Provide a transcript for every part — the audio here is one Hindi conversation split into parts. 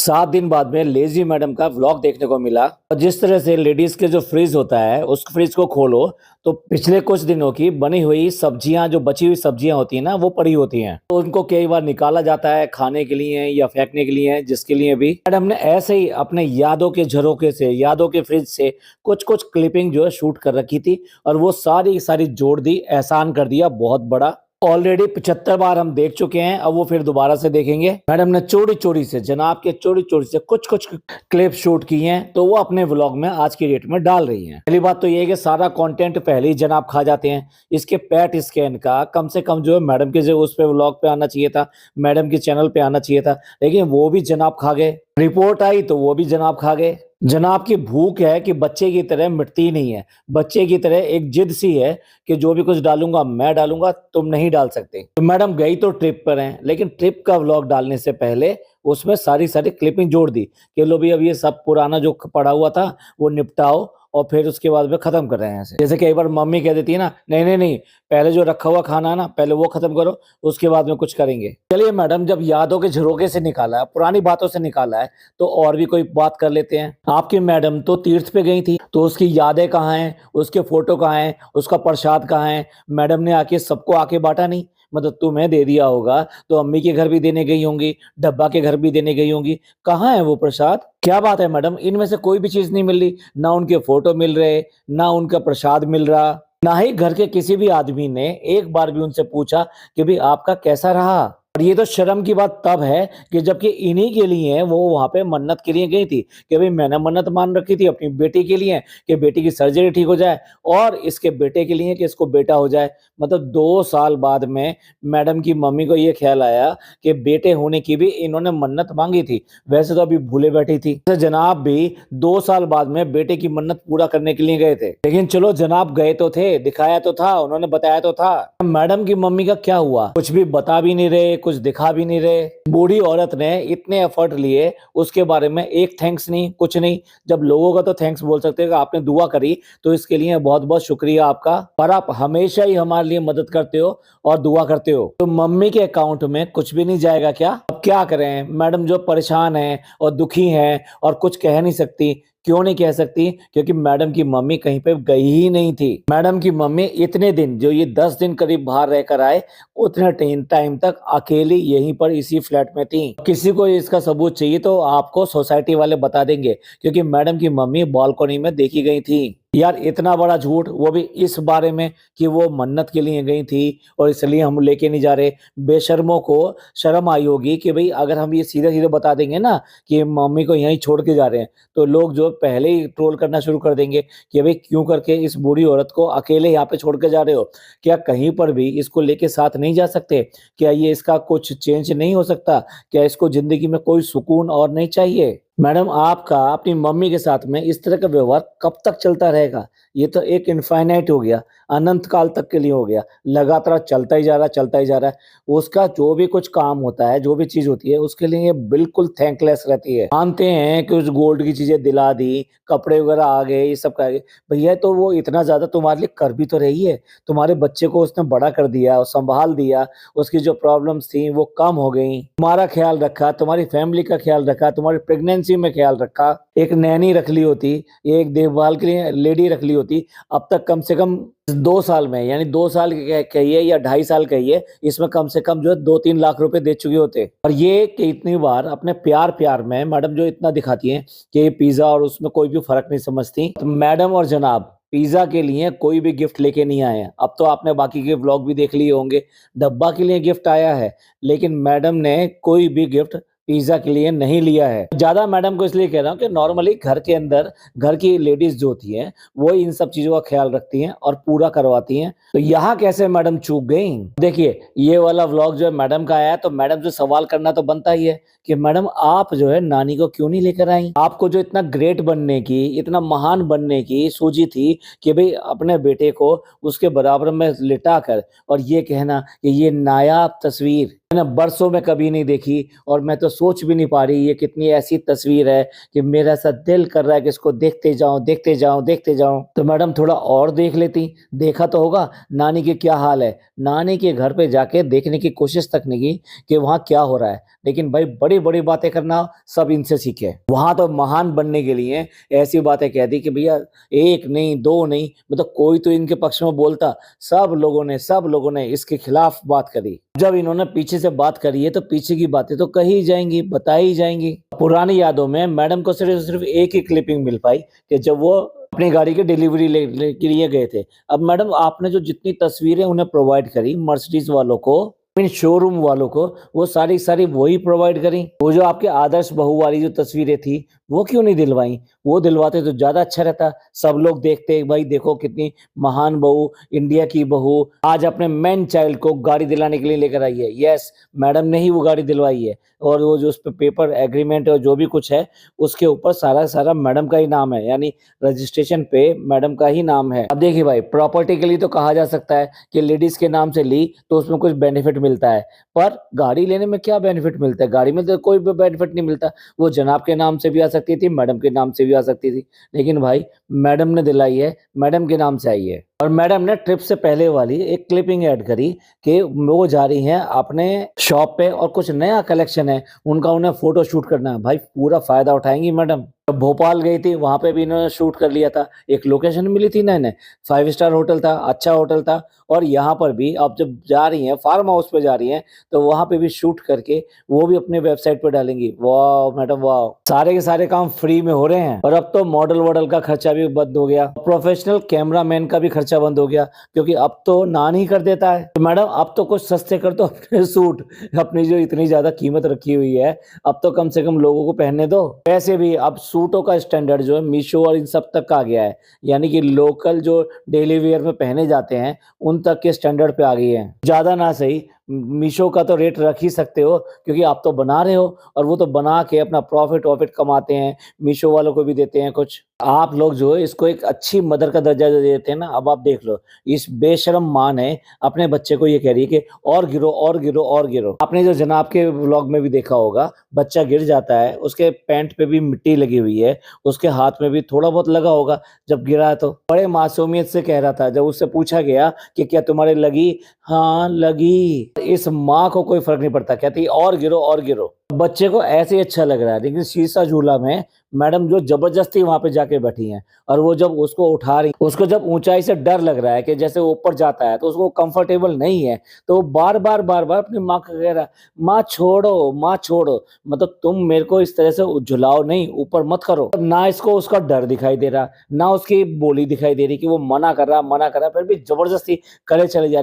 7 दिन बाद में लेजी मैडम का व्लॉग देखने को मिला और जिस तरह से लेडीज के जो फ्रिज होता है उस फ्रिज को खोलो तो पिछले कुछ दिनों की बनी हुई सब्जियां जो बची हुई सब्जियां होती हैं ना वो पड़ी होती हैं, तो उनको कई बार निकाला जाता है खाने के लिए या फेंकने के लिए, जिसके लिए भी मैडम ने ऐसे ही अपने यादों के झरोके से, यादों के फ्रिज से कुछ कुछ क्लिपिंग जो है शूट कर रखी थी और वो सारी की सारी जोड़ दी, एहसान कर दिया बहुत बड़ा। ऑलरेडी 75 बार हम देख चुके हैं, अब वो फिर दोबारा से देखेंगे। मैडम ने चोरी चोरी से, जनाब के चोरी चोरी से कुछ कुछ क्लिप शूट की हैं, तो वो अपने व्लॉग में आज की डेट में डाल रही हैं। पहली बात तो ये है कि सारा कंटेंट पहले ही जनाब खा जाते हैं। इसके पैट स्कैन का कम से कम जो है मैडम के जो उस पे व्लॉग पे आना चाहिए था, मैडम के चैनल पे आना चाहिए था, लेकिन वो भी जनाब खा गए। रिपोर्ट आई तो वो भी जनाब खा गए। जनाब की भूख है कि बच्चे की तरह मिटती ही नहीं है, बच्चे की तरह एक जिद सी है कि जो भी कुछ डालूंगा मैं डालूंगा, तुम नहीं डाल सकते। तो मैडम गई तो ट्रिप पर हैं, लेकिन ट्रिप का व्लॉग डालने से पहले उसमें सारी सारी क्लिपिंग जोड़ दी कि लो भी अब ये सब पुराना जो पड़ा हुआ था वो निपटाओ और फिर उसके बाद में खत्म कर रहे हैं ऐसे। जैसे कई बार मम्मी कह देती है ना, नहीं नहीं नहीं, पहले जो रखा हुआ खाना है ना पहले वो खत्म करो, उसके बाद में कुछ करेंगे। चलिए मैडम, जब यादों के झरोके से निकाला है, पुरानी बातों से निकाला है, तो और भी कोई बात कर लेते हैं। आपकी मैडम तो तीर्थ पे गई थी, तो उसकी यादें कहाँ हैं, उसके फोटो कहाँ हैं, उसका प्रसाद कहाँ है? मैडम ने आके सबको आके बांटा नहीं? मतलब तुम्हें दे दिया होगा तो अम्मी के घर भी देने गई होंगी, डब्बा के घर भी देने गई होंगी, कहाँ है वो प्रसाद? क्या बात है मैडम, इनमें से कोई भी चीज नहीं मिल रही, ना उनके फोटो मिल रहे, ना उनका प्रसाद मिल रहा, ना ही घर के किसी भी आदमी ने एक बार भी उनसे पूछा कि भाई आपका कैसा रहा। और ये तो शर्म की बात तब है कि जबकि इन्हीं के लिए वो वहां पे मन्नत के लिए गई थी कि भाई मैंने मन्नत मान रखी थी अपनी बेटी के लिए कि बेटी की सर्जरी ठीक हो जाए और इसके बेटे के लिए कि इसको बेटा हो जाए। मतलब 2 साल बाद में मैडम की मम्मी को ये ख्याल आया कि बेटे होने की भी इन्होंने मन्नत मांगी थी, वैसे तो अभी भूले बैठी थी। तो जनाब भी 2 साल बाद में बेटे की मन्नत पूरा करने के लिए गए थे, लेकिन चलो जनाब गए तो थे, दिखाया तो था, उन्होंने बताया तो था। मैडम की मम्मी का क्या हुआ? कुछ भी बता भी नहीं रहे, कुछ दिखा भी नहीं रहे। बूढ़ी औरत ने इतने एफर्ट लिए, उसके बारे में एक थैंक्स नहीं, कुछ नहीं। जब लोगों का तो थैंक्स बोल सकते हैं कि आपने दुआ करी तो इसके लिए बहुत बहुत शुक्रिया आपका, पर आप हमेशा ही हमारे लिए मदद करते हो और दुआ करते हो। तो मम्मी के अकाउंट में कुछ भी नहीं जाएगा क्या? अब क्या करें? मैडम जो परेशान है और दुखी है और कुछ कह नहीं सकती। क्यों नहीं कह सकती? क्योंकि मैडम की मम्मी कहीं पे गई ही नहीं थी। मैडम की मम्मी इतने दिन, जो ये 10 दिन करीब बाहर रहकर आए, उतने टाइम तक अकेली यहीं पर इसी फ्लैट में थी। किसी को इसका सबूत चाहिए तो आपको सोसाइटी वाले बता देंगे, क्योंकि मैडम की मम्मी बालकनी में देखी गई थी। यार इतना बड़ा झूठ, वो भी इस बारे में कि वो मन्नत के लिए गई थी और इसलिए हम लेके नहीं जा रहे। बेशर्मों को शर्म आई होगी कि भाई अगर हम ये सीधे सीधे बता देंगे ना कि मम्मी को यहीं छोड़ के जा रहे हैं, तो लोग जो पहले ही ट्रोल करना शुरू कर देंगे कि भाई क्यों करके इस बूढ़ी औरत को अकेले यहाँ पे छोड़ के जा रहे हो? क्या कहीं पर भी इसको लेके साथ नहीं जा सकते? क्या ये इसका कुछ चेंज नहीं हो सकता? क्या इसको जिंदगी में कोई सुकून और नहीं चाहिए? मैडम आपका अपनी मम्मी के साथ में इस तरह का व्यवहार कब तक चलता रहेगा? ये तो एक इनफाइनाइट हो गया, अनंत काल तक के लिए हो गया, लगातार चलता ही जा रहा है, चलता ही जा रहा है। उसका जो भी कुछ काम होता है, जो भी चीज होती है, उसके लिए ये बिल्कुल थैंकलेस रहती है। मानते हैं कि उस गोल्ड की चीजें दिला दी, कपड़े वगैरह आ गए, ये सब कर गए, भैया तो वो इतना ज्यादा तुम्हारे लिए कर भी तो रही है। तुम्हारे बच्चे को उसने बड़ा कर दिया और संभाल दिया, उसकी जो प्रॉब्लम्स थी वो कम हो गई, तुम्हारा ख्याल रखा, तुम्हारी फैमिली का ख्याल रखा, तुम्हारी प्रेगनेंसी में ख्याल रखा। एक नैनी रख ली होती, एक देखभाल के लिए लेडी रख ली होती, अब तक कम से कम 2 साल में, यानी 2 साल कहिए या 2.5 साल कहिए, इसमें कम से कम जो है 2-3 लाख रुपए दे चुके होते। और ये कि इतनी बार अपने प्यार प्यार में मैडम जो इतना दिखाती हैं कि ये पिज्जा और उसमें कोई भी फर्क नहीं समझती, तो मैडम और जनाब पिज्जा के लिए कोई भी गिफ्ट लेके नहीं आए हैं। अब तो आपने बाकी के व्लॉग भी देख लिए होंगे, डब्बा के लिए गिफ्ट आया है, लेकिन मैडम ने कोई भी गिफ्ट पिज्जा के लिए नहीं लिया है। ज्यादा मैडम को इसलिए कह रहा हूँ कि नॉर्मली घर के अंदर घर की लेडीज जो होती हैं वो इन सब चीजों का ख्याल रखती हैं और पूरा करवाती हैं। तो यहाँ कैसे मैडम चूक गई? देखिए ये वाला व्लॉग जो है मैडम का आया है, तो मैडम से सवाल करना तो बनता ही है कि मैडम आप जो है नानी को क्यों नहीं लेकर आई? आपको जो इतना ग्रेट बनने की, इतना महान बनने की सूझी थी कि भाई अपने बेटे को उसके बराबर में लिटा कर और ये कहना कि ये नायाब तस्वीर मैंने बरसों में कभी नहीं देखी और मैं तो सोच भी नहीं पा रही ये कितनी ऐसी तस्वीर है कि मेरा सा दिल कर रहा है कि इसको देखते जाऊं देखते जाऊं देखते जाऊं। तो मैडम थोड़ा और देख लेती, देखा तो होगा नानी की क्या हाल है। नानी के घर पे जाके देखने की कोशिश तक नहीं की कि वहाँ क्या हो रहा है। लेकिन भाई बड़ी बड़ी बातें करना सब इनसे सीखे। वहां तो महान बनने के लिए ऐसी बातें कह दी कि भैया एक नहीं दो नहीं, मतलब कोई तो इनके पक्ष में बोलता। सब लोगों ने इसके खिलाफ बात करी। जब इन्होंने पीछे से बात करी है तो पीछे की बातें तो कही जाएंगी, बताई जाएंगी। पुरानी यादों में मैडम को सिर्फ एक ही क्लिपिंग मिल पाई कि जब वो अपनी गाड़ी की डिलीवरी ले के लिए गए थे। अब मैडम आपने जो जितनी तस्वीरें उन्हें प्रोवाइड करी मर्सिडीज वालों को, इन शोरूम वालों को, वो सारी सारी वही प्रोवाइड करी। वो जो आपके आदर्श बहू वाली जो तस्वीरें थी वो क्यों नहीं दिलवाई? वो दिलवाते तो ज्यादा अच्छा रहता। सब लोग देखते भाई देखो कितनी महान बहू, इंडिया की बहू आज अपने मैन चाइल्ड को गाड़ी दिलाने के लिए लेकर आई है। यस, मैडम ने ही वो गाड़ी दिलवाई है। और वो जो उस पे पेपर एग्रीमेंट और जो भी कुछ है उसके ऊपर सारा सारा मैडम का ही नाम है, यानी रजिस्ट्रेशन पे मैडम का ही नाम है। अब देखिए भाई प्रॉपर्टी के लिए तो कहा जा सकता है कि लेडीज के नाम से ली तो उसमें कुछ बेनिफिट मिलता है, पर गाड़ी लेने में क्या बेनिफिट मिलता है? गाड़ी में तो कोई भी बेनिफिट नहीं मिलता। वो जनाब के नाम से भी आ सकती थी, मैडम के नाम से भी आ सकती थी, लेकिन भाई मैडम ने दिलाई है, मैडम के नाम से आई है। और मैडम ने ट्रिप से पहले वाली एक क्लिपिंग ऐड करी कि वो जा रही हैं अपने शॉप पे और कुछ नया कलेक्शन है उनका, उन्हें फोटो शूट करना है। भाई पूरा फायदा उठाएंगी मैडम। जब भोपाल गई थी वहां पे भी इन्होंने शूट कर लिया था। एक लोकेशन मिली थी ना इन्हें, 5 स्टार होटल था, अच्छा होटल था। और यहाँ पर भी अब जब जा रही हैं फार्म हाउस पे जा रही हैं तो वहां पे भी शूट करके वो भी अपने वेबसाइट पे डालेंगी। वाह मैडम वाह, सारे के सारे काम फ्री में हो रहे हैं। और अब तो मॉडल वॉडल का खर्चा भी बंद हो गया, प्रोफेशनल कैमरामैन का भी खर्चा बंद हो गया, क्योंकि अब तो नान ही कर देता है। तो मैडम अब तो कुछ सस्ते कर दो अपने सूट, अपनी जो इतनी ज्यादा कीमत रखी हुई है अब तो कम से कम लोगों को पहनने दो। वैसे भी अब सूटों का स्टैंडर्ड जो है मीशो और इन सब तक का आ गया है, यानी कि लोकल जो डेली वेयर में पहने जाते हैं उन तक के स्टैंडर्ड पे आ गई है। ज्यादा ना सही मीशो का तो रेट रख ही सकते हो, क्योंकि आप तो बना रहे हो और वो तो बना के अपना प्रॉफिट वॉफिट कमाते हैं, मीशो वालों को भी देते हैं कुछ। आप लोग जो है इसको एक अच्छी मदर का दर्जा दे देते हैं ना। अब आप देख लो इस बेशरम माँ ने अपने बच्चे को ये कह रही है कि और गिरो और गिरो और गिरो। आपने जो जनाब के व्लॉग में भी देखा होगा, बच्चा गिर जाता है, उसके पैंट पे भी मिट्टी लगी हुई है, उसके हाथ में भी थोड़ा बहुत लगा होगा जब गिरा है। तो बड़े मासूमियत से कह रहा था, जब उससे पूछा गया कि क्या तुम्हारे लगी, हाँ लगी। इस माँ को कोई फर्क नहीं पड़ता, कहती और गिरो और गिरो। बच्चे को ऐसे ही अच्छा लग रहा है, लेकिन शीशा झूला में मैडम जो जबरदस्ती वहां पे जाके बैठी हैं और वो जब उसको उठा रही, उसको जब ऊंचाई से डर लग रहा है कि जैसे वो ऊपर जाता है तो उसको कंफर्टेबल नहीं है, तो वो बार बार अपनी माँ को कह रहा है माँ छोड़ो माँ छोड़ो, मतलब तुम मेरे को इस तरह से झुलाओ नहीं, ऊपर मत करो। ना इसको उसका डर दिखाई दे रहा, ना उसकी बोली दिखाई दे रही कि वो मना कर रहा, फिर भी जबरदस्ती करे चले जा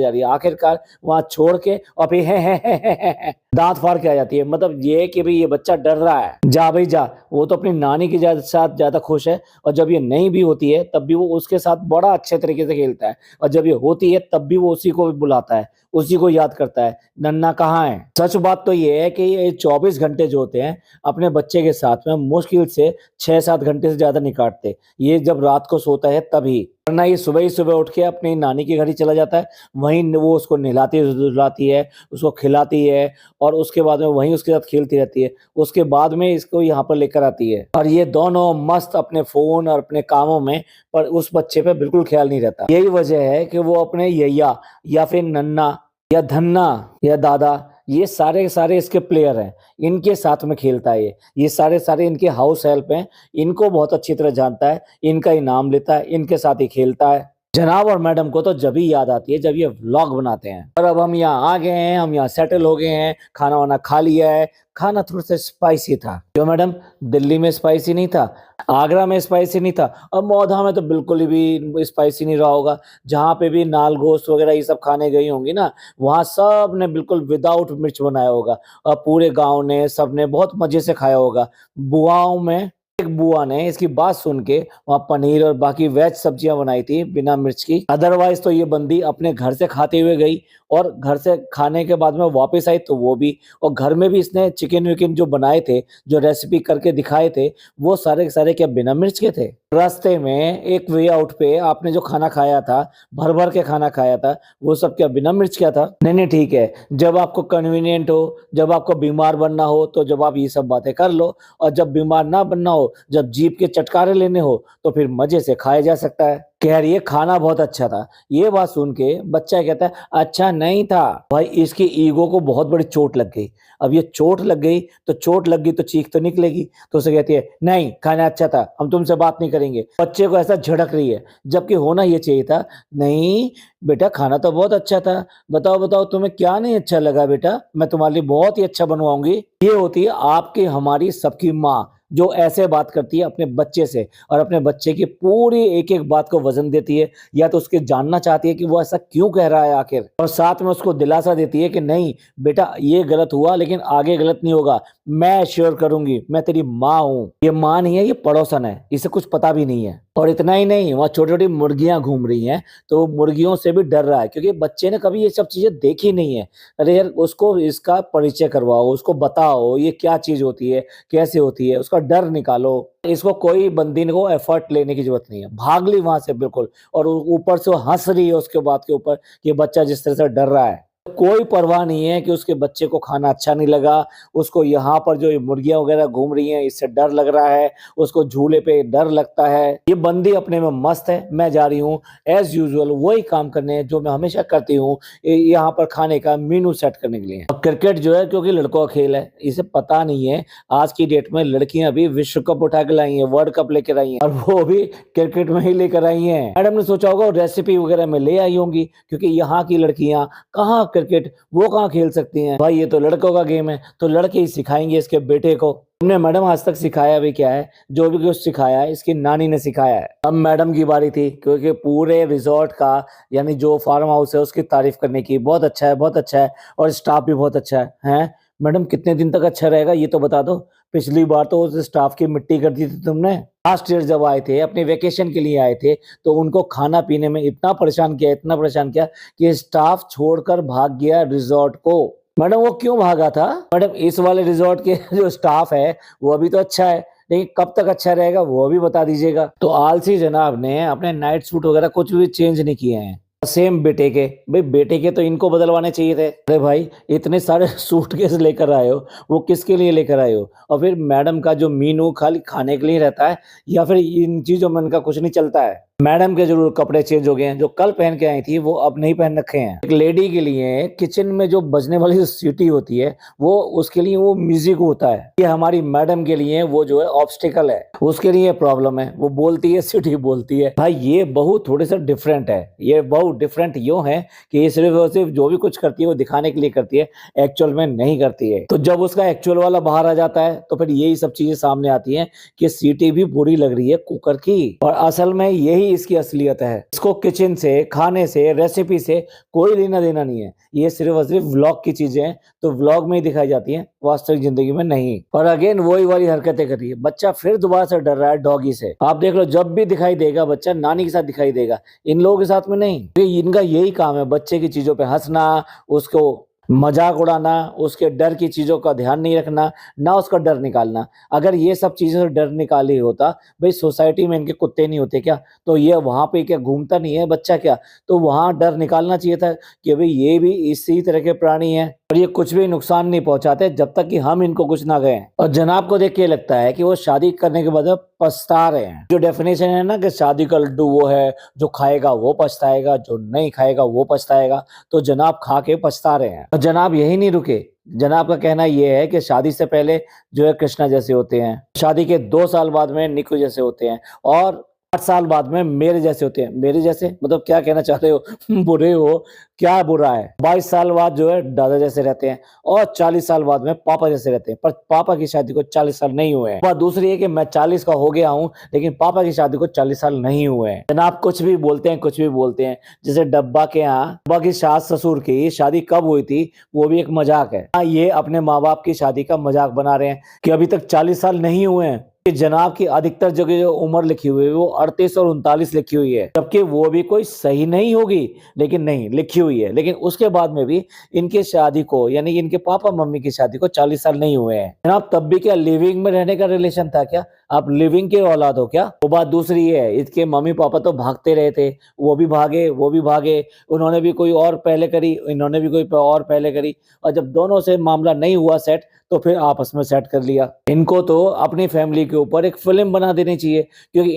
रही है। आखिरकार वहां छोड़ के और फिर है दांत फाड़ के आ जाती है। मतलब ये कि भाई ये बच्चा डर रहा है, जा भाई जा। वो तो अपनी नानी के साथ ज्यादा खुश है, और जब ये नहीं भी होती है तब भी वो उसके साथ बड़ा अच्छे तरीके से खेलता है, और जब ये होती है तब भी वो उसी को भी बुलाता है, उसी को याद करता है, नन्ना कहाँ है। सच बात तो ये है कि ये 24 घंटे जो होते हैं अपने बच्चे के साथ में मुश्किल से 6-7 घंटे से ज्यादा नहीं काटते। ये जब रात को सोता है तभी, वरना ये सुबह ही सुबह उठ के अपनी नानी के घर ही चला जाता है। वहीं वो उसको नहलाती धुलाती है, उसको खिलाती है, और उसके बाद में वहीं उसके साथ खेलती रहती है। उसके बाद में इसको यहाँ पर लेकर आती है, और ये दोनों मस्त अपने फोन और अपने कामों में, पर उस बच्चे पे बिल्कुल ख्याल नहीं रहता। यही वजह है कि वो अपने यैया या फिर नन्ना या धन्ना या दादा, ये सारे के सारे इसके प्लेयर हैं, इनके साथ में खेलता है। ये सारे सारे इनके हाउस हेल्प हैं, इनको बहुत अच्छी तरह जानता है, इनका ही नाम लेता है, इनके साथ ही खेलता है। जनाब और मैडम को तो जब ही याद आती है जब ये व्लॉग बनाते हैं। और अब हम यहाँ आ गए हैं, हम यहाँ सेटल हो गए हैं, खाना वाना खा लिया है। खाना थोड़ा सा स्पाइसी था, जो मैडम दिल्ली में स्पाइसी नहीं था, आगरा में स्पाइसी नहीं था, और मौधा में तो बिल्कुल ही भी स्पाइसी नहीं रहा होगा। जहाँ पे भी नाल गोश्त वगैरह ये सब खाने गई होंगी ना, वहाँ सब ने बिल्कुल विदाउट मिर्च बनाया होगा, और पूरे गाँव ने सब ने बहुत मजे से खाया होगा। बुआओं में एक बुआ ने इसकी बात सुन के वहाँ पनीर और बाकी वेज सब्जियां बनाई थी बिना मिर्च की। अदरवाइज तो ये बंदी अपने घर से खाते हुए गई और घर से खाने के बाद में वापस आई तो वो भी, और घर में भी इसने चिकन विकन जो बनाए थे, जो रेसिपी करके दिखाए थे, वो सारे के सारे क्या बिना मिर्च के थे। रास्ते में एक वे आउट पे आपने जो खाना खाया था, भर भर के खाना खाया था, वो सब क्या बिना मिर्च का था? नहीं नहीं ठीक है, जब आपको कन्वीनियंट हो, जब आपको बीमार बनना हो तो जब आप ये सब बातें कर लो, और जब बीमार ना बनना हो, जब जीभ के चटकारे लेने हो तो फिर मजे से खाया जा सकता है। कह रही है खाना बहुत अच्छा था। ये बात सुन के बच्चा कहता है अच्छा नहीं था। भाई इसकी ईगो को बहुत बड़ी चोट लग गई। अब ये चोट लग गई तो चोट लग गई तो चीख तो निकलेगी, तो उसे कहती है नहीं खाना अच्छा था, हम तुमसे बात नहीं करेंगे। बच्चे को ऐसा झड़क रही है, जबकि होना ये चाहिए था नहीं बेटा खाना तो बहुत अच्छा था, बताओ बताओ तुम्हें क्या नहीं अच्छा लगा बेटा, मैं तुम्हारे लिए बहुत ही अच्छा बनवाऊंगी। ये होती है आपकी हमारी सबकी माँ, जो ऐसे बात करती है अपने बच्चे से, और अपने बच्चे की पूरी एक एक बात को वजन देती है, या तो उसके जानना चाहती है कि वो ऐसा क्यों कह रहा है आखिर, और साथ में उसको दिलासा देती है कि नहीं बेटा ये गलत हुआ लेकिन आगे गलत नहीं होगा, मैं श्योर करूंगी, मैं तेरी माँ हूँ। ये माँ नहीं है, ये पड़ोसन है, इसे कुछ पता भी नहीं है। और इतना ही नहीं, वहाँ छोटी छोटी मुर्गियां घूम रही हैं, तो मुर्गियों से भी डर रहा है क्योंकि बच्चे ने कभी ये सब चीजें देखी नहीं है। अरे यार उसको इसका परिचय करवाओ, उसको बताओ ये क्या चीज होती है, कैसे होती है, उसका डर निकालो। इसको कोई बंदी को एफर्ट लेने की जरूरत नहीं है, भाग ली वहां से बिल्कुल, और ऊपर से वो हंस रही है उसके बात के ऊपर कि बच्चा जिस तरह से डर रहा है। कोई परवाह नहीं है कि उसके बच्चे को खाना अच्छा नहीं लगा, उसको यहाँ पर जो मुर्गियां वगैरह घूम रही हैं इससे डर लग रहा है, उसको झूले पे डर लगता है। ये बंदी अपने में मस्त है, मैं जा रही हूँ एज यूजुअल वही काम करने जो मैं हमेशा करती हूँ, यहाँ पर खाने का मेनू सेट करने के लिए। क्रिकेट जो है क्योंकि लड़कों का खेल है, इसे पता नहीं है आज की डेट में लड़कियां भी विश्व कप उठा के लाई हैं, वर्ल्ड कप लेकर आई हैं, और वो भी क्रिकेट में ही लेकर आई हैं। मैडम ने सोचा होगा रेसिपी वगैरह में ले आई होंगी, क्योंकि यहाँ की लड़कियां कहाँ क्रिकेट वो कहाँ खेल सकती हैं। भाई ये तो लड़कों का गेम है, तो लड़के ही सिखाएंगे इसके बेटे को। हमने मैडम आज तक सिखाया भी क्या है, जो भी कुछ सिखाया है इसकी नानी ने सिखाया है। अब मैडम की बारी थी, क्योंकि पूरे रिजॉर्ट का यानी जो फार्म हाउस है उसकी तारीफ करने की, बहुत अच्छा है बहुत अच्छा है, और स्टाफ भी बहुत अच्छा है। हैं मैडम कितने दिन तक अच्छा रहेगा ये तो बता दो, पिछली बार तो उस स्टाफ की मिट्टी कर दी थी तुमने। लास्ट ईयर जब आए थे अपने वेकेशन के लिए आए थे, तो उनको खाना पीने में इतना परेशान किया, इतना परेशान किया कि स्टाफ छोड़कर भाग गया रिजॉर्ट को। मैडम वो क्यों भागा था? मैडम इस वाले रिजॉर्ट के जो स्टाफ है वो अभी तो अच्छा है, लेकिन कब तक अच्छा रहेगा वो भी बता दीजिएगा। तो आलसी जनाब ने अपने नाइट सूट वगैरह कुछ भी चेंज नहीं किए हैं, सेम बेटे के। भाई बेटे के तो इनको बदलवाने चाहिए थे। अरे भाई इतने सारे सूटकेस लेकर आए हो, वो किसके लिए लेकर आए हो? और फिर मैडम का जो मीनू खाली खाने के लिए रहता है, या फिर इन चीजों में उनका कुछ नहीं चलता है? मैडम के जरूर कपड़े चेंज हो गए हैं, जो कल पहन के आई थी वो अब नहीं पहन रखे हैं। एक लेडी के लिए किचन में जो बजने वाली जो सीटी होती है, वो उसके लिए वो म्यूजिक होता है। ये हमारी मैडम के लिए वो जो है ऑब्स्टिकल है, उसके लिए प्रॉब्लम है, वो बोलती है सीटी बोलती है। भाई ये बहू थोड़ी सा डिफरेंट है, ये बहू डिफरेंट यूं है कि ये सिर्फ और सिर्फ जो भी कुछ करती है वो दिखाने के लिए करती है, एक्चुअल में नहीं करती है। तो जब उसका एक्चुअल वाला बाहर आ जाता है तो फिर यही सब चीजें सामने आती हैं कि सीटी भी बुरी लग रही है कुकर की, और असल में यही इसकी असलियत है। इसको किचन से, खाने से, रेसिपी से कोई लेना देना नहीं है, ये सिर्फ और सिर्फ व्लॉग की चीजें हैं, तो व्लॉग में ही दिखाई जाती हैं, वास्तविक जिंदगी में नहीं। और अगेन वही वाली हरकतें कर रही है। बच्चा फिर दोबारा से डर रहा है डॉगी से। आप देख लो जब भी दिखाई देगा बच्चा नानी के साथ दिखाई देगा, इन लोगों के साथ में नहीं। इनका यही काम है बच्चे की चीजों पे हंसना, उसको मजाक उड़ाना, उसके डर की चीजों का ध्यान नहीं रखना, ना उसका डर निकालना। अगर ये सब चीजों से डर निकाली होता, भाई सोसाइटी में इनके कुत्ते नहीं होते क्या? तो ये वहां पे क्या घूमता नहीं है बच्चा क्या? तो वहां डर निकालना चाहिए था कि भाई ये भी इसी तरह के प्राणी हैं, और ये कुछ भी नुकसान नहीं पहुंचाते जब तक कि हम इनको कुछ ना कहें। और जनाब को देख के लगता है कि वो शादी करने के बाद पछता रहे हैं। जो डेफिनेशन है ना कि शादी का लड्डू वो है, जो खाएगा वो पछताएगा, जो नहीं खाएगा वो पछताएगा, तो जनाब खा के पछता रहे हैं। और जनाब यही नहीं रुके, जनाब का कहना यह है कि शादी से पहले जो है कृष्णा जैसे होते हैं, शादी के 2 साल बाद में निकू जैसे होते हैं, और 8 साल बाद में मेरे जैसे होते हैं। मेरे जैसे मतलब क्या कहना चाहते हो? बुरे हो? क्या बुरा है? 22 साल बाद जो है दादा जैसे रहते हैं, और 40 साल बाद में पापा जैसे रहते हैं। पर पापा की शादी को 40 साल नहीं हुए हैं। बात दूसरी है कि मैं 40 का हो गया हूँ, लेकिन पापा की शादी को 40 साल नहीं हुए हैं। जनाब कुछ भी बोलते हैं, कुछ भी बोलते हैं। जैसे डब्बा के यहाँ डब्बा की सास ससुर की शादी कब हुई थी वो भी एक मजाक है। ये अपने माँ बाप की शादी का मजाक बना रहे हैं कि अभी तक 40 साल नहीं हुए हैं। कि जनाब की अधिकतर जगह जो उम्र लिखी हुई है वो 38 और 39 लिखी हुई है, जबकि वो भी कोई सही नहीं होगी, लेकिन नहीं लिखी हुई है। लेकिन उसके बाद में भी इनकी शादी को, यानी कि इनके पापा मम्मी की शादी को 40 साल नहीं हुए हैं। जनाब तब भी क्या लिविंग में रहने का रिलेशन था क्या? आप लिविंग के औलाद हो क्या? वो बात दूसरी है, इसके मम्मी पापा तो भागते रहे थे, वो भी भागे, वो भी भागे, उन्होंने भी कोई और पहले करी, इन्होंने भी कोई और पहले करी, और जब दोनों से मामला नहीं हुआ सेट, तो फिर आपस में सेट कर लिया। इनको तो अपनी फैमिली के ऊपर एक फिल्म बना देनी चाहिए, क्योंकि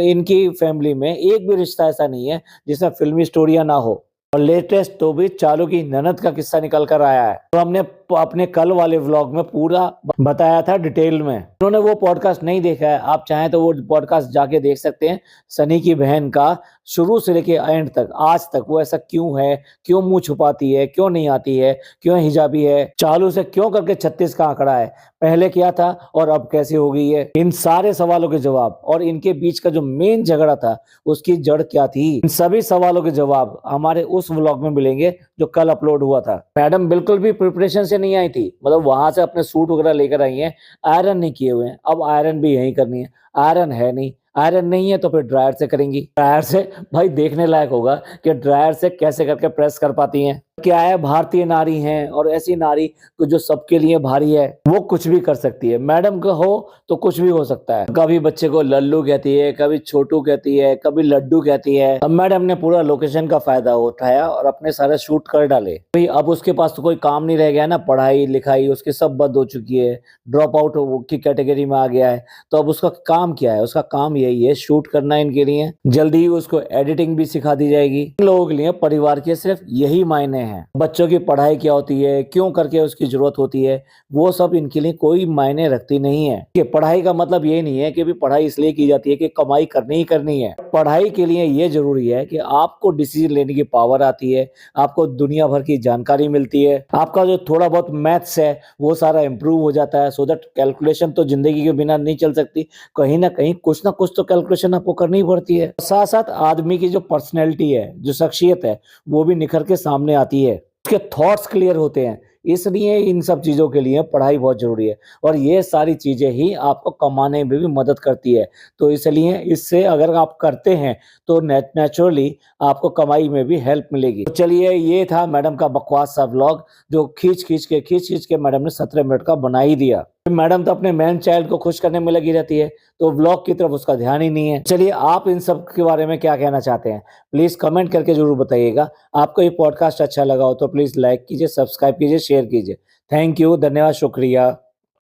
इनकी फैमिली में एक भी रिश्ता ऐसा नहीं है जिसमें फिल्मी स्टोरियां ना हो। और लेटेस्ट तो भी चालू की ननद का किस्सा निकल कर आया है, तो हमने अपने कल वाले व्लॉग में पूरा बताया था डिटेल में। उन्होंने वो पॉडकास्ट नहीं देखा है, आप चाहें तो वो पॉडकास्ट जाके देख सकते हैं। सनी की बहन का शुरू से लेके एंड तक, आज तक वो ऐसा क्यों है, क्यों मुंह छुपाती है, क्यों नहीं आती है, क्यों हिजाबी है, चालू से क्यों करके 36 का आंकड़ा है, पहले क्या था और अब कैसे हो गई है, इन सारे सवालों के जवाब, और इनके बीच का जो मेन झगड़ा था उसकी जड़ क्या थी, इन सभी सवालों के जवाब हमारे उस व्लॉग में मिलेंगे जो कल अपलोड हुआ था। मैडम बिल्कुल भी प्रिपरेशन से नहीं आई थी, मतलब वहां से अपने सूट वगैरह लेकर आई हैं, आयरन नहीं किए हुए हैं, अब आयरन भी यही करनी है, आयरन है नहीं, आयरन नहीं है तो फिर ड्रायर से करेंगी। ड्रायर से भाई देखने लायक होगा कि ड्रायर से कैसे करके प्रेस कर पाती हैं। क्या है, भारतीय नारी हैं, और ऐसी नारी जो सबके लिए भारी है, वो कुछ भी कर सकती है। मैडम का हो तो कुछ भी हो सकता है, कभी बच्चे को लल्लू कहती है, कभी छोटू कहती है, कभी लड्डू कहती है। अब मैडम ने पूरा लोकेशन का फायदा उठाया और अपने सारे शूट कर डाले। भाई अब उसके पास तो कोई काम नहीं रह गया ना, पढ़ाई लिखाई उसकी सब बंद हो चुकी है, ड्रॉप आउट की कैटेगरी में आ गया है, तो अब उसका काम क्या है? उसका काम यही है, शूट करना इनके लिए। जल्दी ही उसको एडिटिंग भी सिखा दी जाएगी। इन लोगों के लिए परिवार के सिर्फ यही मायने हैं। बच्चों की पढ़ाई क्या होती है, क्यों करके उसकी जरूरत होती है, वो सब इनके लिए कोई मायने रखती नहीं है। कि पढ़ाई का मतलब ये नहीं है कि भी पढ़ाई इसलिए की जाती है कि कमाई करनी ही करनी है। पढ़ाई के लिए ये जरूरी है कि आपको डिसीजन लेने की पावर आती है, आपको दुनिया भर की जानकारी मिलती है, आपका जो थोड़ा बहुत मैथ्स है वो सारा इंप्रूव हो जाता है, सो दैट कैलकुलेशन तो जिंदगी के बिना नहीं चल सकती, कहीं ना कहीं कुछ ना कुछ तो कैलकुलेशन आपको करनी पड़ती है। साथ साथ आदमी की जो पर्सनैलिटी है, जो शख्सियत है, वो भी निखर के सामने आती है, उसके थॉट्स क्लियर होते हैं। इसलिए इन सब चीजों के लिए पढ़ाई बहुत जरूरी है, और ये सारी चीजें ही आपको कमाने में भी मदद करती है। तो इसलिए इससे अगर आप करते हैं तो नेचुरली आपको कमाई में भी हेल्प मिलेगी। तो चलिए, ये था मैडम का बकवास सा व्लॉग, जो खींच खींच के मैडम ने 17 मिनट का बना ही दिया। मैडम तो अपने मैन चाइल्ड को खुश करने में लगी रहती है, तो व्लॉग की तरफ उसका ध्यान ही नहीं है। चलिए, आप इन सब के बारे में क्या कहना चाहते हैं, प्लीज कमेंट करके जरूर बताइएगा। आपको ये पॉडकास्ट अच्छा लगा हो तो प्लीज लाइक कीजिए, सब्सक्राइब कीजिए, शेयर कीजिए। थैंक यू, धन्यवाद, शुक्रिया।